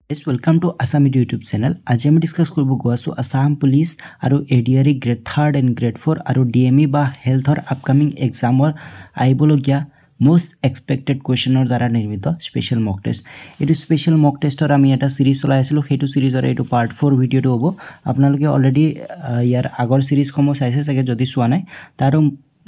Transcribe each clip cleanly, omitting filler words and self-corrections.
Yes, welcome to Assamese YouTube channel. আজি আমি discuss কৰিব গৈছো আসাম পুলিশ আৰু এডিআৰই গ্ৰেড 3 এণ্ড গ্ৰেড 4 আৰু ডিএমই বা হেলথৰ আপকামিং এক্সামৰ আইবলগিয়া most expected questioner দ্বাৰা নিৰ্মিত স্পেশাল মক টেষ্ট এটো স্পেশাল মক টেষ্টৰ আমি এটা সিৰিজ চলাই আছিলো হেতু সিৰিজৰ এটো পাৰ্ট 4 ভিডিওটো হ'ব আপোনালোকে অলৰেডি ইয়াৰ আগৰ সিৰিজ সমূহ চাইছে চাগে যদি চোৱা নাই তাৰো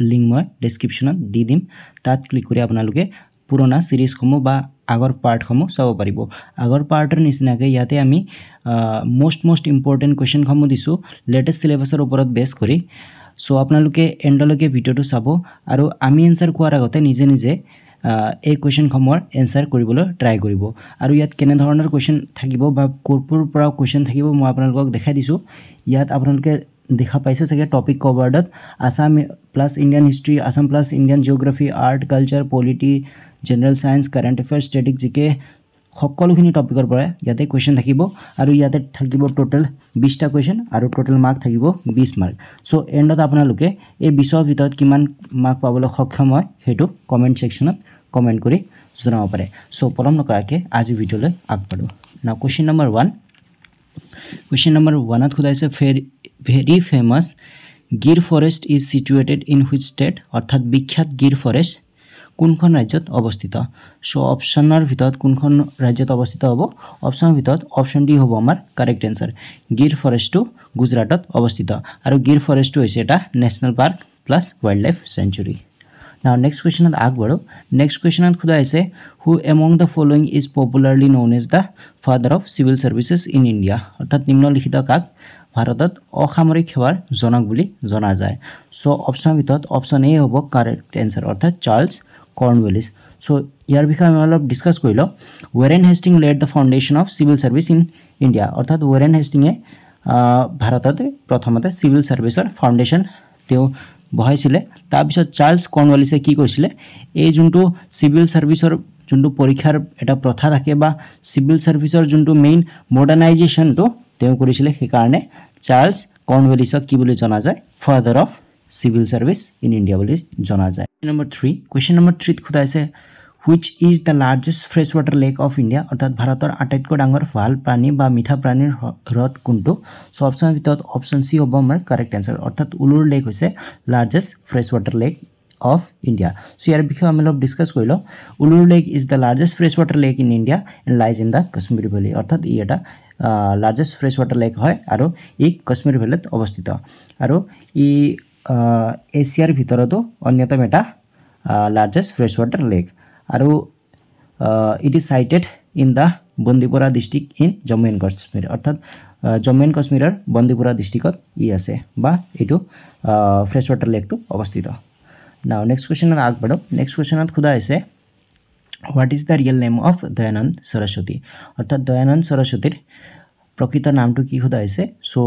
লিংক মই ডেসক্ৰিপচনত দি দিম তাত ক্লিক কৰি আপোনালোকে পুৰণা সিৰিজ সমূহ বা আগৰ পাৰ্ট সমূহ চাব পাৰিব আগৰ পাৰ্টৰ নিচিনাকৈ ইয়াতে আমি most important question সমূহ দিছো লেটেষ্ট সিলেবাসৰ ওপৰত বেস কৰি সো আপোনালোকে এন্ডলৈকে ভিডিওটো চাব আৰু আমি এনসাৰ কোৱাৰ আগতে নিজে নিজে এই কোৱেশ্চন সমূহৰ এনসাৰ কৰিবলৈ ট্ৰাই কৰিব আৰু ইয়াত কেনে ধৰণৰ কোৱেশ্চন থাকিব বা কোৰপুৰ পৰা কোৱেশ্চন থাকিব মই আপোনালোকক দেখাই দিছো ইয়াত আপোনালোকে দেখা পাইছে চাগে টপিক কভাৰডত Assam plus Indian history Assam plus Indian geography art culture polity general science current affairs static GK সকলোখিনি টপিকৰ পৰা ইয়াতে কোৱেশ্চন থাকিব আৰু ইয়াতে থাকিব টোটাল 20টা কোৱেশ্চন আৰু টোটাল মাৰ্ক থাকিব 20 মাৰ্ক সো এন্ডত আপোনালোকে এই 20ৰ ভিতৰত কিমান মাৰ্ক পাবলৈ সক্ষম হয় হেতু কমেন্ট সেকশনত কমেন্ট কৰি জনাব পাৰে সো পলম নকৰাকে আজি ভিডিওলৈ আগবাঢ়ো নাও question number 1 Question number 1 at khudaise very famous Gir forest is situated in which state অর্থাৎ বিখ্যাত গির ফরেস্ট কোনখন ৰাজ্যত অৱস্থিত সো অপচনৰ ভিতৰত কোনখন ৰাজ্যত অৱস্থিত হ'ব অপচনৰ ভিতৰত অপচন ডি হ'ব আমাৰ কাৰেক্ট আনসাৰ গিৰ ফৰেষ্টটো গুজৰাটত অৱস্থিত আৰু গিৰ ফৰেষ্টটো হৈছে এটা national park plus wildlife sanctuary Now next question at Akbaro. Next question at Khudaise. Who among the following is popularly known as the father of civil services in India? অর্থাৎ নিম্নলিখিত কাক ভাৰতত অসামৰিক সেৱাৰ জনক বুলি জনা যায় সো অপচন ভিতৰত অপচন এ হ'ব কাৰেক্ট আনসাৰ অৰ্থাৎ চাৰ্লছ কৰ্নওয়ালিস সো ইয়াৰ বিষয়ে আমি অলপ ডিসকাস কৰিলো Warren Hastings led the foundation of civil service in India অৰ্থাৎ ওয়াৰেন হেষ্টিংয়ে ভাৰতত প্ৰথমতে সিভিল সাৰ্ভিসৰ ফাউন্ডেশন তেও বহাইছিলে তাৰ পিছত চাৰ্লছ কৰ্নওয়ালিসে কি কৰিছিলে এই যোনটো সিভিল সাৰ্ভিসৰ যোনটো পৰীক্ষাৰ এটা প্ৰথা থাকে বা সিভিল সাৰ্ভিসৰ যোনটো মেইন মডাৰ্নাইজেশনটো তেও কৰিছিলে সেই কাৰণে চাৰ্লছ কৰ্নওয়ালিসক কি বুলি জনা যায় father of civil service in India বুলি জনা যায় question number 3 খুদাইছে which is the largest freshwater lake of India অৰ্থাৎ ভাৰতৰ আটাইতকৈ ডাঙৰ ভাল পানী বা মিঠা পানীৰ হ্ৰদ কোনটো সো অপচন ভিতৰত অপচন সি হ'ব আমাৰ কাৰেক্ট আনসাৰ অৰ্থাৎ উলুৰ লেক হৈছে largest freshwater lake of India so ইয়াৰ বিষয়ে আমি অলপ ডিসকাস কৰিলো উলুৰ lake is the largest freshwater lake in India and lies in the Kashmir valley অৰ্থাৎ ই এটা লাৰ্জেষ্ট freshwater lake হয় আৰু ই কাশ্মীৰ ভেলীত অৱস্থিত আৰু ই এছিয়াৰ ভিতৰতো অন্যতম এটা লাৰ্জেষ্ট freshwater lake আৰু it is sited in the Bandipora district in Jammu and Kashmir অৰ্থাৎ জম্মু এণ্ড কাশ্মীৰৰ বন্দিপৰা ডিস্ট্ৰিক্টত ই আছে বা এটো freshwater lake টো অৱস্থিত Now next question at Akbaro. Next question at Khuda is what is the real name of Dayanand Saraswati? অর্থাৎ দয়ানন্দ সরস্বতীর প্রকৃত নামটো কি খুদা আছে সো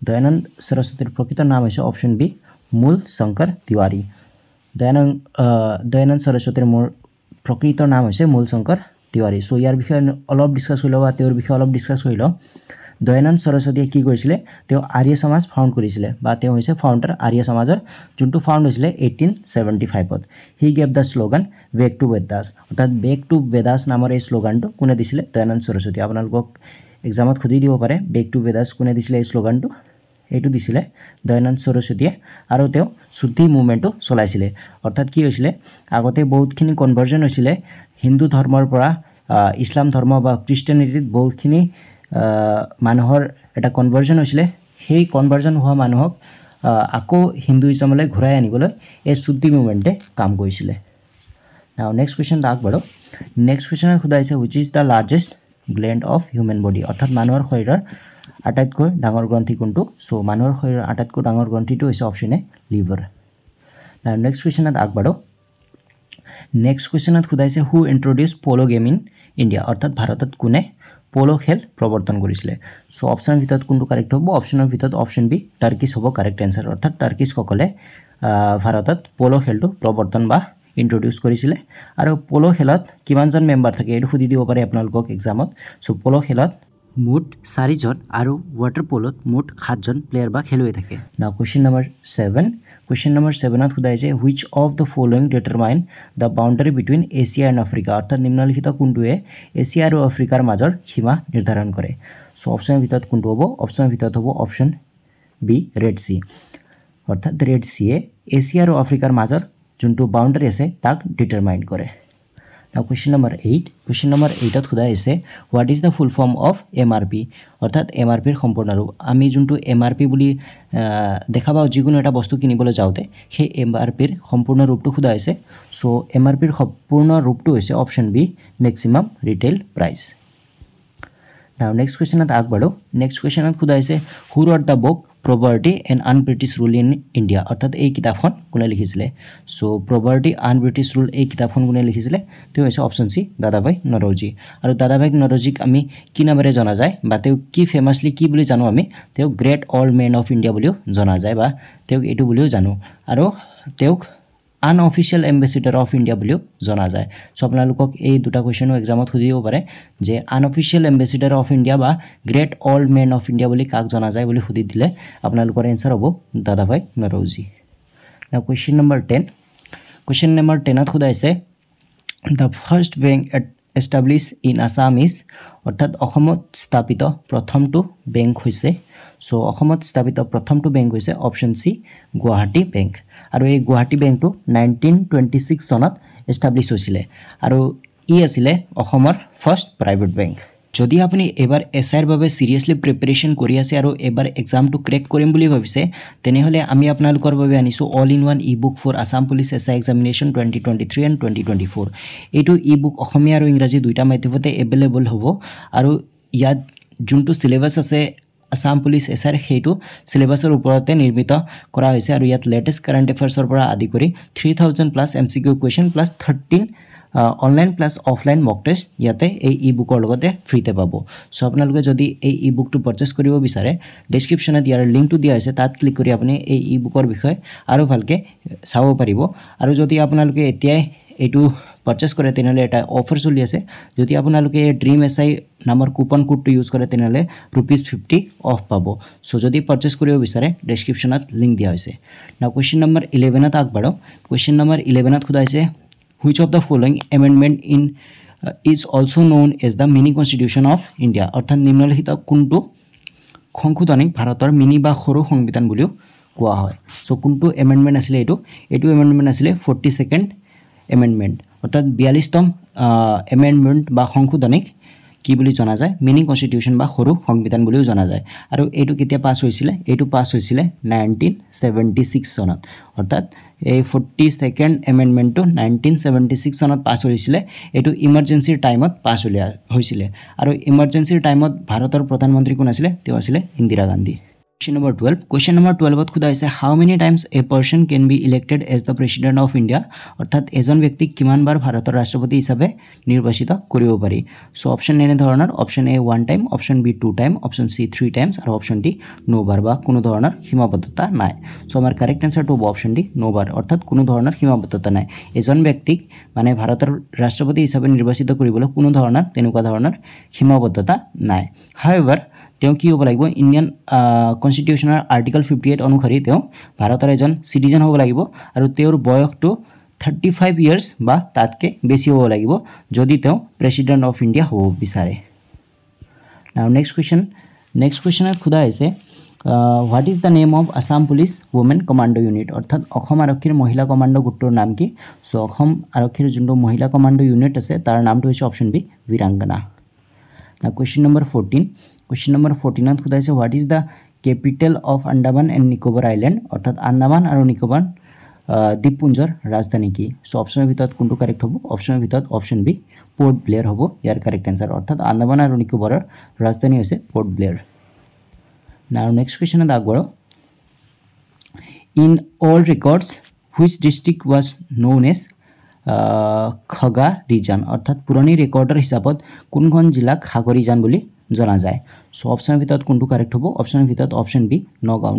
দয়ানন্দ সরস্বতীর প্রকৃত নাম আছে অপশন বি মূল শঙ্কৰ তিৱাৰী দয়ানন্দ সৰস্বতীৰ প্ৰকৃত নাম হৈছে মূল শঙ্কৰ তিৱাৰী সো ইয়াৰ বিষয়ে অলপ ডিসকাস কৰিলো বা তেওঁৰ বিষয়ে অলপ ডিসকাস কৰিলো দয়ানন্দ সৰস্বতীয়ে কি কৰিছিলে তেওঁ আৰ্য সমাজ ফাউণ্ড কৰিছিলে বা তেওঁ হৈছে ফাউণ্ডাৰ আৰ্য সমাজৰ যোনটো ফাউণ্ড হৈছিলে 1875 ত he gave the slogan back to Vedas অৰ্থাৎ বেক টু বেদাস নামৰ এই স্লোগানটো কোনে দিছিলে দয়ানন্দ সৰস্বতী আপোনালোকক এক্সামত খুদি দিব পাৰে বেক টু বেদাস কোনে দিছিলে এই স্লোগানটো এটো দিছিলে দয়ানন্দ সরস্বতীয়ে আৰু তেওঁ শুদ্ধি মুভমেন্টটো চলাইছিলে অৰ্থাৎ কি হৈছিলে আগতে বহুতখিনি কনভাৰ্জন হৈছিলে হিন্দু ধৰ্মৰ পৰা ইছলাম ধৰ্ম বা খ্ৰীষ্টিয়ানিটিত বহুতখিনি মানুহৰ এটা কনভাৰ্জন হৈছিলে সেই কনভাৰ্জন হোৱা মানুহক আকৌ হিন্দুইজমলৈ ঘূৰাই আনিবলৈ এই শুদ্ধি মুভমেন্টে কাম কৰিছিলে নাও নেক্সট কোৱেশ্চন দাক বড় নেক্সট কোৱেশ্চন খুদাইছে which is the largest gland of human body অৰ্থাৎ মানুহৰ শৰীৰৰ আটাইতকৈ ডাঙৰ গ্ৰন্থি কোনটো সো মানুহৰ শৰীৰৰ আটাইতকৈ ডাঙৰ গ্ৰন্থিটো হৈছে option A liver now next question দাক বড় নেক্সট কোৱেশ্চনত খুদাইছে who introduce polo game in India অৰ্থাৎ ভাৰতত কোনে পোলো খেল প্ৰৱৰ্তন কৰিছিলে সো অপচনৰ ভিতৰত কোনটো কাৰেক্ট হ'ব অপচনৰ ভিতৰত অপচন বি টাৰ্কিছ হ'ব কাৰেক্ট আনসাৰ অৰ্থাৎ টাৰ্কিছ সকলে ভাৰতত পোলো খেলটো প্ৰৱৰ্তন বা ইন্ট্ৰোডিউস কৰিছিলে আৰু পোলো খেলত কিমানজন মেম্বাৰ থাকে এটো খুদি দিব পাৰে আপোনালোকক এক্সামত সো পোলো খেলত মুঠ 4 জন আৰু ওয়াটাৰ পলত মুঠ 7 জন প্লেয়াৰ বা খেলুৱৈ থাকে now question number 7 question number 7ত খুদাইছে which of the following determine the boundary between Asia and Africa অৰ্থাৎ নিম্নলিখিত কোনটোৱে এছিয়া আৰু আফ্ৰিকাৰ মাজৰ সীমা নিৰ্ধাৰণ কৰে সো অপচনৰ ভিতৰত কোনটো হ'ব অপচনৰ ভিতৰত হ'ব অপচন বি ৰেড সি অৰ্থাৎ ৰেড সিয়ে এছিয়া আৰু আফ্ৰিকাৰ মাজৰ যোনটো বাউন্ডাৰী আছে তাক ডিটাৰমাইন কৰে Now question number 8 question number 8 খুদা আছে what is the full form of MRP অর্থাৎ MRP এর সম্পূর্ণ রূপ আমি যোনটো MRP বুলি দেখাবা যিকোনো এটা বস্তু কিনিবলৈ যাওতে সেই MRP এর সম্পূর্ণ রূপটো খুদা আছে সো MRP এর সম্পূর্ণ রূপটো হৈছে option B maximum retail price Now next question at agbado next question at খুদা আছে who wrote the book Property and Unbritish Rule in India অর্থাৎ এই কিতাপখন কোনে লিখিছিলে so Property and British Rule এই কিতাপখন কোনে লিখিছিলে তো হৈছে অপশন সি দাদাভাই নৰজি আৰু দাদাভাই নৰজিক আমি কি নামেৰে জনা যায় বা তেও কি ফেমাসলি কি বুলি জানো আমি তেও great all man of India বুলিও জনা যায় বা তেও এটো বুলিও জানো আৰু তেও unofficial ambassador of India বুলিও জনা যায় সো আপোনালোকক এই দুটা কোৱেশ্চন এক্সামত খুদিব পাৰে যে unofficial ambassador of India বা great old man of India বুলি কাক জনা যায় বুলি খুদি দিলে আপোনালোকৰ आंसर হ'ব দাদাভাই নৰজি now question number 10 question number 10 to খুদাইছে the first bank established in Assam is অৰ্থাৎ অসমত স্থাপিত প্ৰথমটো বেংক হৈছে সো অসমত স্থাপিত প্ৰথমটো বেংক হৈছে অপশন সি গুৱাহাটী বেংক আৰু এই গুৱাহাটী বেংকটো 1926 চনত এস্টাবলিশ হৈছিলে আৰু ই আছিল অসমৰ ফাৰ্স্ট প্ৰাইভেট বেংক যদি আপুনি এবাৰ এসআইৰ বাবে সিৰিয়াসলি প্ৰিপাৰেচন কৰি আছে আৰু এবাৰ এক্সামটো ক্ৰেক কৰিম বুলি ভাবিছে তেনেহলে আমি আপোনালোকৰ বাবে আনিছো all in one e-book for Assam police SI examination 2023 and 2024 এইটো ই-বুক অসমীয়া আৰু ইংৰাজী দুইটা মাধ্যমতে এভেইলেবল হ'ব আৰু ইয়াত যোনটো সিলেবাস আছে আসাম পুলিচ এসআইৰ হেতু সিলেবাসৰ ওপৰতে নিৰ্মিত কৰা হৈছে আৰু ইয়াত লেটেষ্ট কাৰেন্ট এফেয়াৰ্সৰ পৰা আদি কৰি 3000 plus MCQ question plus 13 online plus offline mock test ইয়াতে এই ই-বুকৰ লগতে ফ্ৰীতে পাব সো আপোনালোকে যদি এই ই-বুকটো পাৰচেজ কৰিব বিচাৰে ডেসক্ৰিপচনত ইয়াৰ লিংকটো দিয়া আছে তাত ক্লিক কৰি আপুনি এই ই-বুকৰ বিষয়ে আৰু ভালকে চাব পাৰিব আৰু যদি আপোনালোকে এতিয়াই এইটো পাৰচেজ কৰে তেনেহলে এটা অফাৰ চলি আছে যদি আপোনালোকে ড্ৰিম এসআই নামৰ কুপন কোডটো ইউজ কৰে তেনেহলে ₹50 অফ পাব সো যদি পাৰচেজ কৰিব বিচাৰে ডেসক্ৰিপচনত লিংক দিয়া হৈছে নাও কোৱেশ্চন নম্বৰ 11 ত আগবাঢ়ো কোৱেশ্চন নম্বৰ 11 ত খুদাইছে which of the following amendment in is also known as the mini constitution of India অর্থাৎ নিম্নলিখিত কোনটো সংশোধনীক ভাৰতৰ মিনি বা সৰু সংবিধান বুলিও কোৱা হয় সো কোনটো এমেন্ডমেন্ট আছিল এটো এমেন্ডমেন্ট আছিল 42nd এমেন্ডমেন্ট অর্থাৎ 42তম এমেন্ডমেন্ট বা সংশোধনীক কি বুলি জনা যায় মিনি কনস্টিটিউশন বা সৰু সংবিধান বুলিও জনা যায় আৰু এটো কেতিয়া পাস হৈছিল এটো পাস হৈছিল 1976 চনত অৰ্থাৎ এই 42nd এমেন্ডমেন্টটো 1976 চনত পাস হৈছিল এটো ইমাৰ্জেন্সিৰ টাইমত পাস হৈছিল আৰু ইমাৰ্জেন্সিৰ টাইমত ভাৰতৰ প্ৰধানমন্ত্ৰী কোন আছিল তেওঁ আছিল ইন্দিৰা গান্ধী Question number 12 ত খুদা আছে how many times a person can be elected as the president of India অর্থাৎ এজন ব্যক্তিক কিমান বাৰ ভাৰতৰ ৰাষ্ট্ৰপতি হিচাপে নিৰ্বাচিত কৰিব পাৰি সো অপচন এনে ধৰণৰ option A 1 time option B 2 time option C 3 times আৰু অপচন ডি নো বাৰ বা কোনো ধৰণৰ সীমাবদ্ধতা নাই সো আমাৰ কাৰেক্ট আনসাৰটো হ'ব অপচন ডি নো বাৰ অৰ্থাৎ কোনো ধৰণৰ সীমাবদ্ধতা নাই এজন ব্যক্তিক মানে ভাৰতৰ ৰাষ্ট্ৰপতি হিচাপে নিৰ্বাচিত কৰিবলৈ কোনো ধৰণৰ তেনেকুৱা ধৰণৰ সীমাবদ্ধতা নাই however তেওঁ কি হ'ব লাগিব ইন্ডিয়ান কনস্টিটিউশনৰ আৰ্টিকল 58 অনুসৰি তেওঁ ভাৰতৰ এজন সিটিজেন হ'ব লাগিব আৰু তেওঁৰ বয়সটো 35 ইয়াৰ্স বা তাতকে বেছি হ'ব লাগিব যদি তেওঁ প্ৰেসিডেন্ট অফ ইন্ডিয়া হ'ব বিচাৰে নাও নেক্সট কোৱেশ্চনত খুদা আছে what is the name of Assam police women commando unit অৰ্থাৎ অসম আৰক্ষীৰ মহিলা কমান্ডো গোটৰ নাম কি সো অসম আৰক্ষীৰ যোনটো মহিলা কমান্ডো ইউনিট আছে তাৰ নামটো হৈছে অপচন বি বীৰাংগনা নাও question number 14 ত খুদা আছে what is the capital of Andaman and Nicobar island অৰ্থাৎ আন্দামান আৰু নিকোবৰ দ্বীপপুঞ্জৰ ৰাজধানী কি সো অপচনৰ ভিতৰত কোনটো কাৰেক্ট হ'ব অপচনৰ ভিতৰত অপচন বি পোৰ্ট ব্লেয়াৰ হ'ব ইয়াৰ কাৰেক্ট আনসাৰ অৰ্থাৎ আন্দামান আৰু নিকোবৰৰ ৰাজধানী হৈছে পোৰ্ট ব্লেয়াৰ নাও নেক্সট কোৱেশ্চনত আগবাঢ়ো in all records which district was known as খগা ৰিজন অৰ্থাৎ পুৰণি ৰেকৰ্ডৰ হিচাপত কোনখন জিলাক খাগৰিজান বুলি জনা যায় সো অপচনৰ ভিতৰত কোনটো কাৰেক্ট হ'ব অপচনৰ ভিতৰত অপচন বি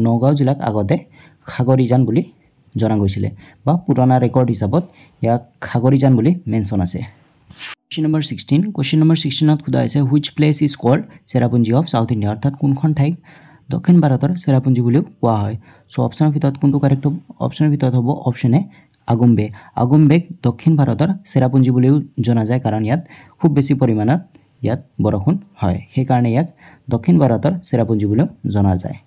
নগাঁও জিলাক আগতে খাগৰিজান বুলি জনা গৈছিল বা পুৰণা ৰেকৰ্ড হিচাপত ইয়াক খাগৰিজান বুলি মেনশন আছে Question number 16. Question number 16 খুদা আছে which place is called Cherrapunji of South India অৰ্থাৎ কোনখন ঠাইক দক্ষিণ ভাৰতৰ চেৰাপুঞ্জি বুলিও কোৱা হয় সো অপচনৰ ভিতৰত কোনটো কাৰেক্ট হ'ব অপচনৰ ভিতৰত হ'ব অপচন এ আগুম্বে আগুম্বেক দক্ষিণ ভাৰতৰ চেৰাপুঞ্জি বুলিও জনা যায় কাৰণ ইয়াত খুব বেছি পৰিমাণত ইয়াত বৰষুণ হয় সেই কাৰণে ইয়াক দক্ষিণ ভাৰতৰ চেৰাপুঞ্জি বুলিও জনা যায়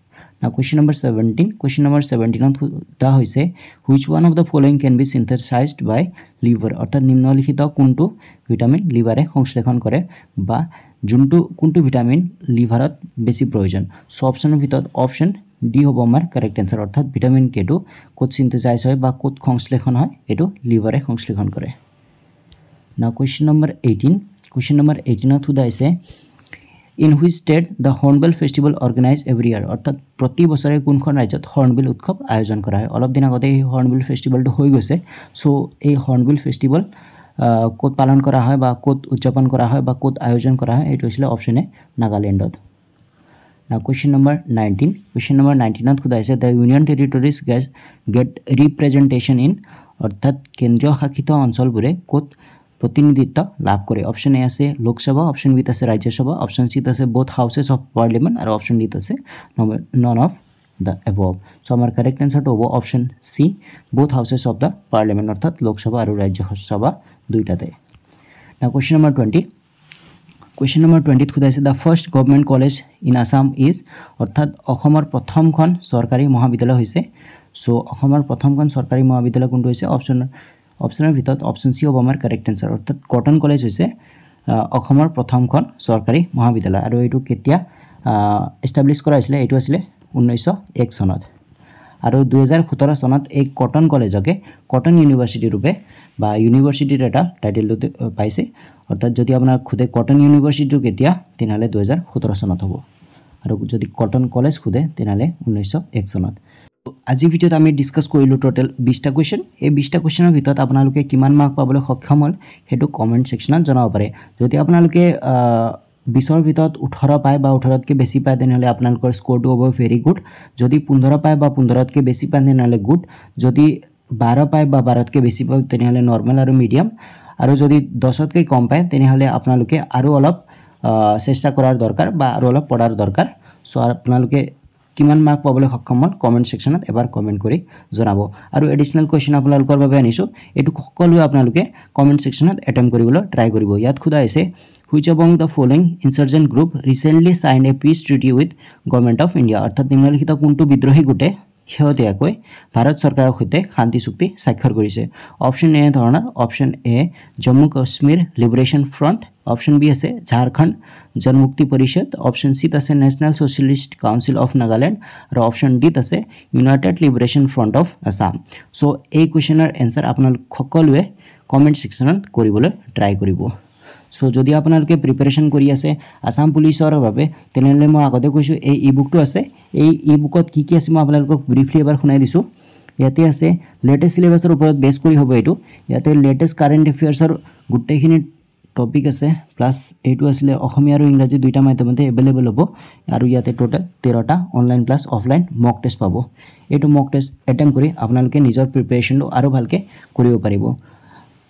Now question number 17. Question number 17 তা হৈছে which one of the following can be synthesized by liver অর্থাৎ নিম্নলিখিত কোনটো ভিটামিন লিভারে সংশ্লেষণ কৰে বা যোনটো কোনটো ভিটামিন লিভাৰত বেছি প্ৰয়োজন সো অপচনৰ ভিতৰত অপচন ডি হ'ব আমাৰ কাৰেক্ট আনসাৰ অৰ্থাৎ ভিটামিন কে2 কোত সিনথেসাইজ হয় বা কোত সংশ্লেষণ হয় এটো লিভারে সংশ্লেষণ কৰে Now question number 18. Question number 18 ত হৈছে In which state the Hornbill Festival organized every year অর্থাৎ প্রতি বছরে কোনখন রাজ্যত হর্নবিল উৎসৱ আয়োজন কৰা হয় অলপ দিন আগতে এই হৰ্নবিল ফেস্টিভেলটো হৈ গৈছে সো এই হৰ্নবিল ফেস্টিভেল কোত পালন কৰা হয় বা কোত উদযাপন কৰা হয় বা কোত আয়োজন কৰা হয় এটো আছিল অপচন এ নাগাল্যান্ডত Now question number 19 question number 19 ত খুদা আছে the union territories get representation in অর্থাৎ কেন্দ্ৰীয় শাসিত অঞ্চলবোৰে কোত प्रतिनिधित्व लाभ करे ऑप्शन ए আছে লোকসভা ऑप्शन बी আছে राज्यसभा ऑप्शन सी আছে both houses of parliament और ऑप्शन डी আছে none of the above so our correct answer to option C both houses of the parliament অর্থাৎ লোকসভা और राज्यसभा দুইটাতে now question number 20 question number 20 খুদা আছে the first government college in Assam is অর্থাৎ অসমৰ প্ৰথমখন চৰকাৰী মহাবিদ্যালয় হৈছে so অসমৰ প্ৰথমখন চৰকাৰী মহাবিদ্যালয় কোনটো হৈছে অপচনৰ ভিতৰত অপচন সি হ'ব আমাৰ কাৰেক্ট আনসাৰ অৰ্থাৎ কটন কলেজ হৈছে অসমৰ প্ৰথমখন চৰকাৰী মহাবিদ্যালয় আৰু এটো কেতিয়া এস্টাবলিশ কৰা হৈছিল এটো আছিল 1901 চনত আৰু 2017 চনত এই কটন কলেজকে কটন ইউনিভাৰ্সিটি ৰূপে বা ইউনিভাৰ্সিটিৰ এটা টাইটেল পাইছে অৰ্থাৎ যদি আপোনাৰ খুদে কটন ইউনিভাৰ্সিটি কেতিয়া তেনালে 2017 চনত হ'ব আৰু যদি কটন কলেজ খুদে তেনালে 1901 চনত আজি ভিডিওত আমি ডিসকাস কৰিলো টোটাল 20টা কোৱেশ্চন এই 20টা কোৱেশ্চনৰ ভিতৰত আপোনালোকে কিমান মাৰ্ক পাবলৈ সক্ষম হল হেতু কমেন্ট সেকশনত জনাব পাৰে যদি আপোনালোকে 20ৰ ভিতৰত 18 পায় বা 18তকৈ বেছি পায় তেনহলে আপোনালোকৰ স্কোৰটো হ'ব ভেৰি গুড যদি 15 পায় বা 15তকৈ বেছি পায় তেনহলে গুড যদি 12 পায় বা 12তকৈ বেছি পায় তেনহলে নরমাল আৰু মিডিয়াম আৰু যদি 10তকৈ কম পায় তেনহলে আপোনালোকে আৰু অলপ চেষ্টা কৰাৰ দৰকাৰ বা আৰু অলপ পঢ়াৰ দৰকাৰ সো আপোনালোকে কিমান মাৰ্ক পাবলৈ সক্ষম হল কমেন্ট সেকশনত এবাৰ কমেন্ট কৰি জনাব আৰু এডিশনাল কোৱেশ্চন আপোনালোকৰ বাবে আনিছো এটো সকলো আপোনালোকে কমেন্ট সেকশনত এটেম্প কৰিবলৈ ট্ৰাই কৰিব ইয়াত খুদা আছে which among the following insurgent group recently signed a peace treaty with government of India অৰ্থাৎ নিম্নলিখিত কোনটো বিদ্ৰোহী গোটে শেহতীয়াকৈ ভাৰত চৰকাৰৰ সৈতে শান্তি চুক্তি স্বাক্ষৰ কৰিছে অপচন এ ধৰণৰ option A Jammu Kashmir liberation front option B আছে ঝাৰখণ্ড জনমুক্তি পৰিষদ অপচন সি আছে national socialist council of Nagaland আৰু অপচন ডি আছে united liberation front of Assam so এই কোৱেশ্চনৰ এনসাৰ আপোনালোক সকলোৱে কমেন্ট সেকশনত কৰিবলৈ ট্ৰাই কৰিব সো যদি আপোনালোকে প্ৰিপাৰেচন কৰি আছে আসাম পুলিচৰ বাবে তেনলে মই আগতে কৈছো এই ই-বুকটো আছে এই ই-বুকত কি কি আছে মই আপোনালোকক ব্ৰিফলি এবাৰ শুনাই দিছো ইয়াতে আছে লেটেষ্ট সিলেবাসৰ ওপৰত বেস কৰি হ'ব এটো ইয়াতে লেটেষ্ট কাৰেন্ট এফেয়াৰ্সৰ গুটেখিনি টপিক আছে প্লাস এটো আসলে অসমীয়া আৰু ইংৰাজী দুইটা মাধ্যমতে अवेलेबल হ'ব আৰু ইয়াতে total 13টা online plus offline mock test পাব এটো মক টেষ্ট এটেম্প কৰি আপোনালোকে নিজৰ প্ৰিপাৰেচনটো আৰু ভালকে কৰিব পাৰিব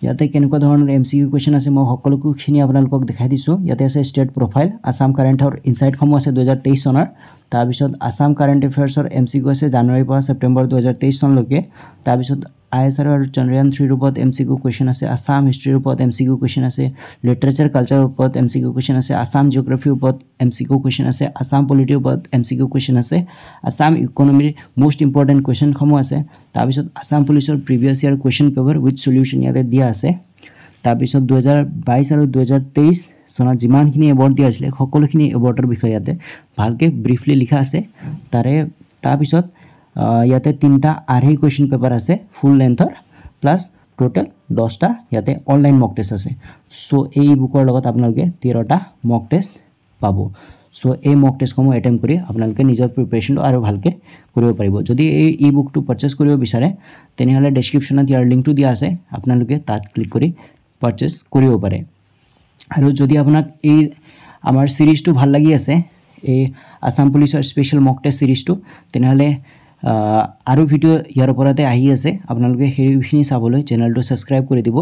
ইয়াতে কেনেকুৱা ধৰণৰ এমসিকিউ কোৱেশ্চন আছে মই সকলোখিনি আপোনালোকক দেখাই দিছো ইয়াতে আছে ষ্টেট প্ৰফাইল আসাম কাৰেন্টৰ ইনসাইট সমূহ আছে 2023 চনৰ তাৰ পিছত আসাম কাৰেন্ট এফেয়াৰ্সৰ এমসিকিউ আছে জানুৱাৰীৰ পৰা সেপ্টেম্বৰ 2023 চনলৈকে তাৰ পিছত আইএসআৰ আৰু চন্দ্ৰয়ান 3 ৰূপত এমসিকিউ কোৱেশ্চন আছে আসাম হিষ্ট্ৰীৰ ওপৰত এমসিকিউ কোৱেশ্চন আছে লিটাৰেচাৰ কালচাৰৰ ওপৰত এমসিকিউ কোৱেশ্চন আছে আসাম জিওগ্ৰাফিৰ ওপৰত এমসিকিউ কোৱেশ্চন আছে আসাম পলিটিৰ ওপৰত এমসিকিউ কোৱেশ্চন আছে আসাম ইকোনমিৰ মোস্ট ইম্পৰ্টেন্ট কোৱেশ্চন সমূহ আছে তাৰ পিছত আসাম পুলিচৰ প্ৰিভিয়াস ইয়াৰ কোৱেশ্চন পেপাৰ উইথ সলিউশন ইয়াতে দিয়া আছে তাৰ পিছত 2022 আৰু 2023 সনত যিমানখিনি এৱাৰ্ড দিয়া আছিল সকলোখিনি এৱাৰ্ডৰ বিষয়ে ইয়াতে ভালকে ব্ৰিফলি লিখা আছে তাৰে তাৰ পিছত ইয়াতে তিনটা আৰহে কোৱেশ্চন পেপাৰ আছে ফুল লেন্থৰ প্লাস টোটাল 10টা ইয়াতে অনলাইন মক টেষ্ট আছে সো এই বুকৰ লগত আপোনালোকে 13টা মক টেষ্ট পাব সো এই মক টেষ্ট সমূহ এটেম্প কৰি আপোনালোকে নিজৰ প্ৰিপাৰেচনটো আৰু ভালকে কৰিব পাৰিব যদি এই ই-বুকটো পাৰচেজ কৰিব বিচাৰে তেনেহলে ডেসক্ৰিপচনত ইয়াৰ লিংকটো দিয়া আছে আপোনালোকে তাত ক্লিক কৰি পাৰচেজ কৰিব পাৰে আৰু যদি আপোনাক এই আমাৰ সিৰিজটো ভাল লাগি আছে এই আসাম পুলিচৰ স্পেশাল মক টেষ্ট সিৰিজটো তেনেহলে আৰু ভিডিঅ' ইয়াৰ ওপৰতে আহি আছে আপোনালোকে সেইখিনি চাবলৈ চেনেলটো সাবস্ক্ৰাইব কৰি দিব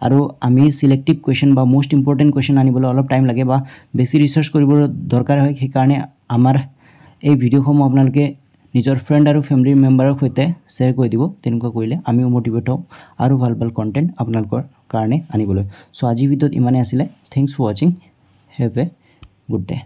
আৰু আমি সিলেক্টিভ কোৱেশ্চন বা মোস্ট ইম্পৰ্টেন্ট কোৱেশ্চন আনিবলৈ অলপ টাইম লাগে বা বেছি ৰিসাৰ্চ কৰিব দৰকাৰ হয় সেই কাৰণে আমাৰ এই ভিডিঅ'সমূহ আপোনালোকে নিজৰ ফ্ৰেণ্ড আৰু ফ্যামিলি মেম্বাৰৰ সৈতে শেয়াৰ কৰি দিব তেনেকুৱা কৰিলে আমিও মোটিভেট হওঁ আৰু ভাল ভাল কন্টেন্ট আপোনালোকৰ কাৰণে আনিবলৈ সো আজি ভিডিঅ'ত ইমানে আছিল thanks for watching have a good day